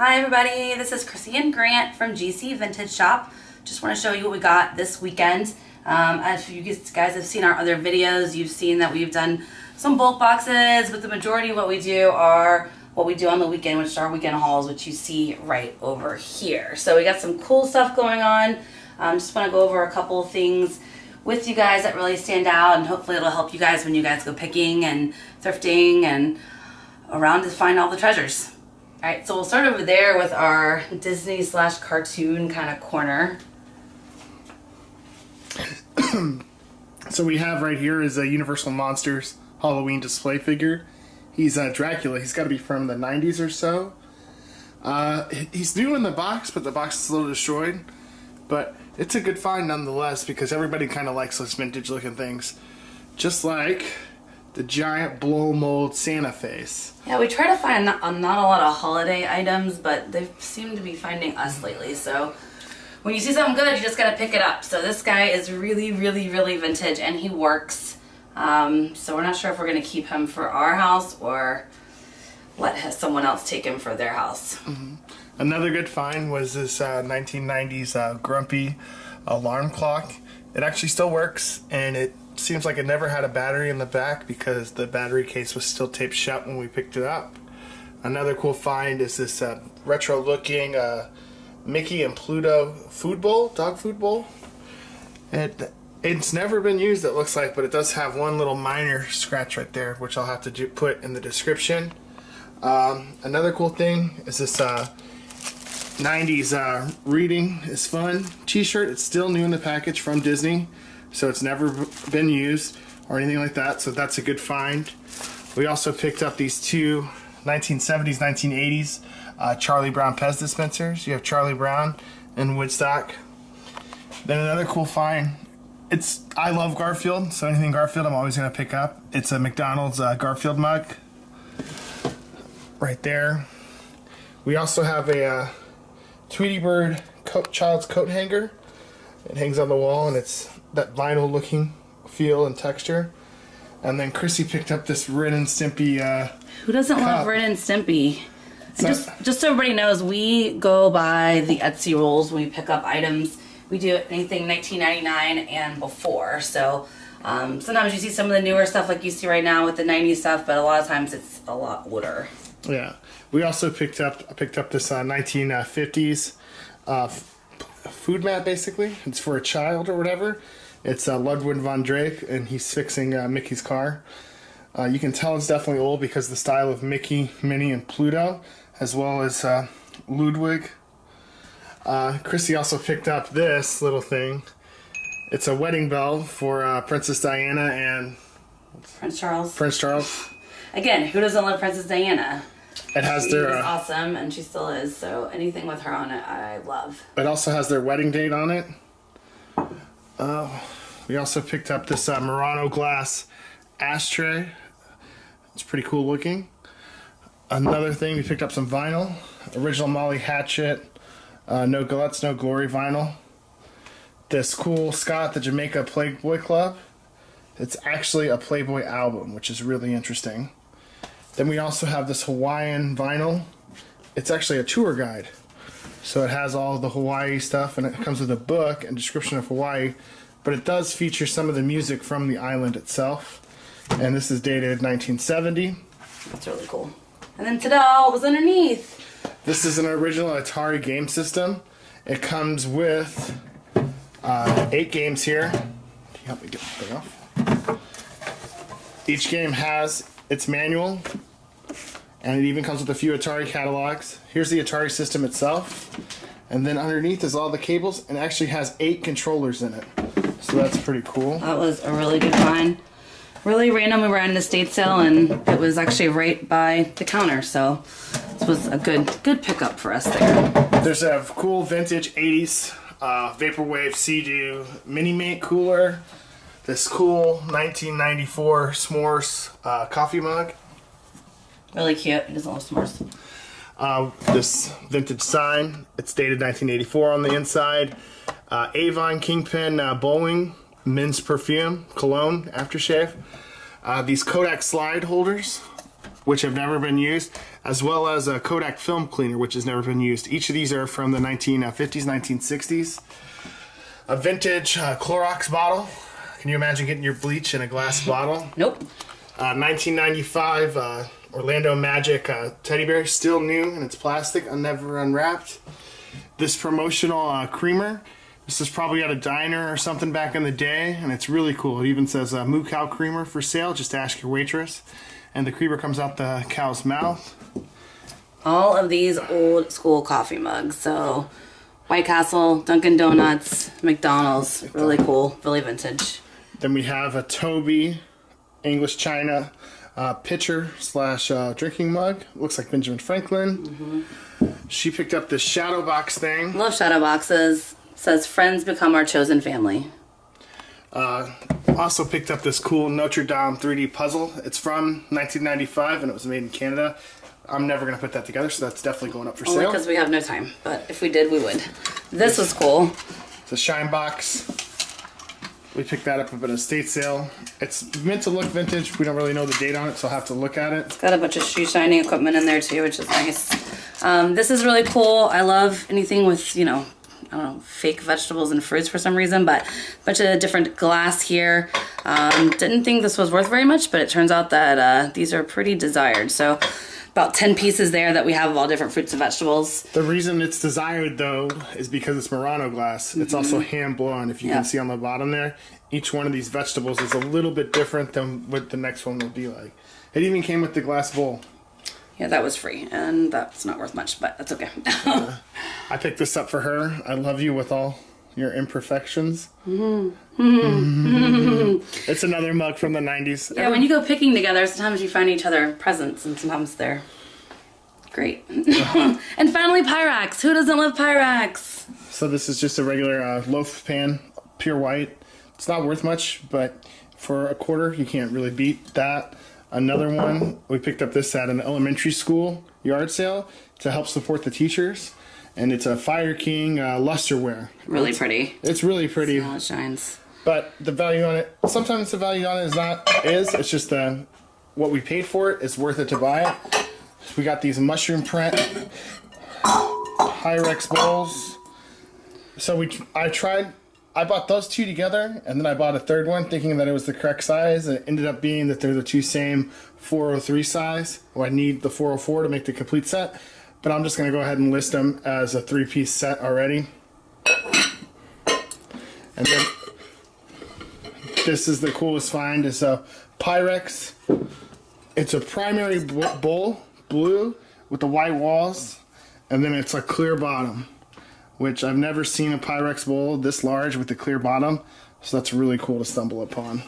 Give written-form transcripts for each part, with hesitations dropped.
Hi everybody, this is Chrissy and Grant from GC Vintage Shop. Just want to show you what we got this weekend. As you guys have seen our other videos, you've seen that we've done some bulk boxes, but the majority of what we do are what we do on the weekend, which are weekend hauls, which you see right over here. So we got some cool stuff going on. Just want to go over a couple of things with you guys that really stand out, and hopefully it'll help you guys when you guys go picking and thrifting and around to find all the treasures. Alright, so we'll start over there with our Disney / cartoon kind of corner. So we have right here is a Universal Monsters Halloween display figure. He's Dracula. He's got to be from the 90s or so. He's new in the box, but the box is a little destroyed. But it's a good find nonetheless, because everybody kind of likes those vintage looking things. Just like the giant blow mold Santa face. Yeah, we try to find not a lot of holiday items, but they seem to be finding us lately. So when you see something good, you just gotta pick it up. So this guy is really, really, really vintage, and he works. So we're not sure if we're gonna keep him for our house or let someone else take him for their house. Mm-hmm. Another good find was this 1990s Grumpy alarm clock. It actually still works, and it seems like it never had a battery in the back because the battery case was still taped shut when we picked it up. Another cool find is this retro looking Mickey and Pluto food bowl, dog food bowl. It's never been used, it looks like, but it does have one little minor scratch right there, which I'll have to put in the description. Another cool thing is this 90s Reading is Fun t-shirt. It's still new in the package from Disney, so it's never been used or anything like that, so that's a good find. We also picked up these two 1970s, 1980s Charlie Brown Pez dispensers. You have Charlie Brown and Woodstock. Then another cool find, I love Garfield, so anything Garfield I'm always going to pick up. It's a McDonald's Garfield mug right there. We also have a Tweety Bird child's coat hanger. It hangs on the wall, and it's that vinyl looking feel and texture. And then Chrissy picked up this Ren and Stimpy Who doesn't love Ren and Stimpy? And just so everybody knows, we go by the Etsy rules when we pick up items. We do anything 1999 and before. So sometimes you see some of the newer stuff like you see right now with the 90s stuff, but a lot of times it's a lot older. Yeah. We also picked up this 1950s food mat, basically. It's for a child or whatever. It's Ludwig von Drake, and he's fixing Mickey's car. You can tell it's definitely old because the style of Mickey, Minnie, and Pluto, as well as Ludwig. Chrissy also picked up this little thing. It's a wedding bell for Princess Diana and Prince Charles. Prince Charles. Again, who doesn't love Princess Diana? It has She their is awesome, and she still is. So anything with her on it, I love. It also has their wedding date on it. We also picked up this Murano glass ashtray. It's pretty cool looking. Another thing, we picked up some vinyl. Original Molly Hatchet, No Guts, No Glory vinyl. This cool Scott the Jamaica Playboy Club. It's actually a Playboy album, which is really interesting. Then we also have this Hawaiian vinyl. It's actually a tour guide. So it has all the Hawaii stuff, and it comes with a book and description of Hawaii, but it does feature some of the music from the island itself. And this is dated 1970. That's really cool. And then ta-da, what was underneath? This is an original Atari game system. It comes with 8 games here. Can you help me get the thing off? Each game has its manual, and it even comes with a few Atari catalogs. Here's the Atari system itself, and then underneath is all the cables, and it actually has 8 controllers in it. So that's pretty cool. That was a really good find. Really random, we were at an estate sale, and it was actually right by the counter, so this was a good pickup for us there. There's a cool vintage 80s Vaporwave Sea-Doo Mini-Mate cooler. This cool 1994 S'mores coffee mug. Really cute. He doesn't love s'mores. This vintage sign. It's dated 1984 on the inside. Avon Kingpin Bowling men's perfume, cologne, aftershave. These Kodak slide holders. which have never been used, as well as a Kodak film cleaner, which has never been used. Each of these are from the 1950s, 1960s. A vintage Clorox bottle. Can you imagine getting your bleach in a glass bottle? Nope. 1995 Orlando Magic teddy bear, still new and it's plastic, never unwrapped. This promotional creamer. This is probably at a diner or something back in the day, and it's really cool. It even says Moo Cow Creamer for sale. Just ask your waitress. And the creamer comes out the cow's mouth. All of these old school coffee mugs. So White Castle, Dunkin' Donuts, McDonald's. Really cool, really vintage. Then we have a Toby English China pitcher slash drinking mug. Looks like Benjamin Franklin. She picked up this shadow box thing. Love shadow boxes. Says friends become our chosen family. Also picked up this cool Notre Dame 3D puzzle. It's from 1995 and it was made in Canada. I'm never going to put that together, so that's definitely going up for Only sale. because we have no time, but if we did, we would. This was cool. It's a shine box. We picked that up at an estate sale. It's meant to look vintage. We don't really know the date on it, so I'll have to look at it. Got a bunch of shoe shining equipment in there too, which is nice. This is really cool. I love anything with, you know, I don't know, fake vegetables and fruits for some reason, but a bunch of different glass here. Didn't think this was worth very much, but it turns out that these are pretty desired. So about 10 pieces there that we have of all different fruits and vegetables. The reason it's desired, though, is because it's Murano glass. It's also hand blown. If you can see on the bottom there, each one of these vegetables is a little bit different than what the next one will be like. It even came with the glass bowl. Yeah, that was free, and that's not worth much, but that's okay. I picked this up for her. I love you with all your imperfections. It's another mug from the 90s. Yeah, when you go picking together, sometimes you find each other presents, and sometimes they're great. And finally, Pyrex. Who doesn't love Pyrex? So this is just a regular loaf pan, pure white. It's not worth much, but for a quarter, you can't really beat that. Another one, we picked up this at an elementary school yard sale to help support the teachers. And it's a Fire King lusterware. Really pretty. It's really pretty. See how it shines. But the value on it, sometimes the value on it it's just what we paid for it is worth it to buy it. We got these mushroom print Pyrex bowls. So I bought those two together, and then I bought a third one thinking that it was the correct size. It ended up being that they're the two same 403 size. Well, I need the 404 to make the complete set, but I'm just going to go ahead and list them as a 3-piece set already. And then this is the coolest find. It's a Pyrex. It's a primary bowl, blue, with the white walls, and then it's a clear bottom, which I've never seen a Pyrex bowl this large with a clear bottom, so that's really cool to stumble upon.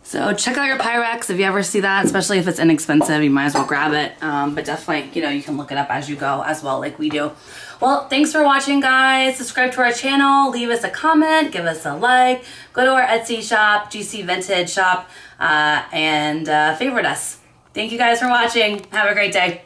So check out your Pyrex if you ever see that, especially if it's inexpensive, you might as well grab it. But definitely, you know, you can look it up as you go as well, like we do. Well, thanks for watching, guys. Subscribe to our channel, leave us a comment, give us a like, go to our Etsy shop, GC Vintage shop, and favorite us. Thank you guys for watching. Have a great day.